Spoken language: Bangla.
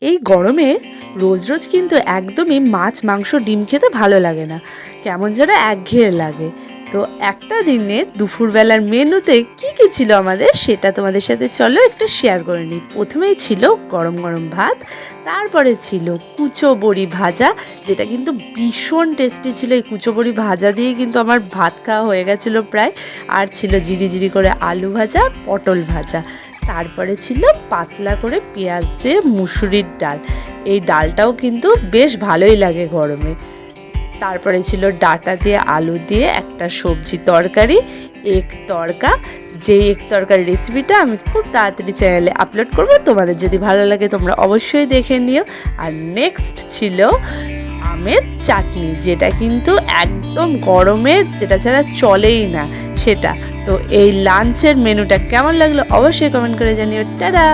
এই গরমে রোজ রোজ কিন্তু একদমই মাছ মাংস ডিম খেতে ভালো লাগে না, কেমন যেন একঘেয়ে লাগে। তো একটা দিনের দুপুরবেলার মেনুতে কি কি ছিল আমাদের, সেটা তোমাদের সাথে চলো একটু শেয়ার করে নিই। প্রথমেই ছিল গরম গরম ভাত, তারপরে ছিল কুচো বড়ি ভাজা, যেটা কিন্তু ভীষণ টেস্টি ছিল। এই কুচো বড়ি ভাজা দিয়ে কিন্তু আমার ভাত খাওয়া হয়ে গেছিলো প্রায়। আর ছিল জিরি করে আলু ভাজা, পটল ভাজা। তারপরে ছিল পাতলা করে পেঁয়াজ দিয়ে মুসুরির ডাল, এই ডালটাও কিন্তু বেশ ভালোই লাগে গরমে। তারপরে ছিল ডাঁটা দিয়ে আলু দিয়ে একটা সবজি তরকারি, এগ তরকা। যেই এগ তরকারি রেসিপিটা আমি খুব তাড়াতাড়ি চ্যানেলে আপলোড করবো, তোমাদের যদি ভালো লাগে তোমরা অবশ্যই দেখে নিও। আর নেক্সট ছিল আমের চাটনি, যেটা কিন্তু একদম গরমে যেটা ছাড়া চলেই না সেটা। তো এই লাঞ্চের মেনুটা কেমন লাগলো অবশ্যই কমেন্ট করে জানিও। টাটা।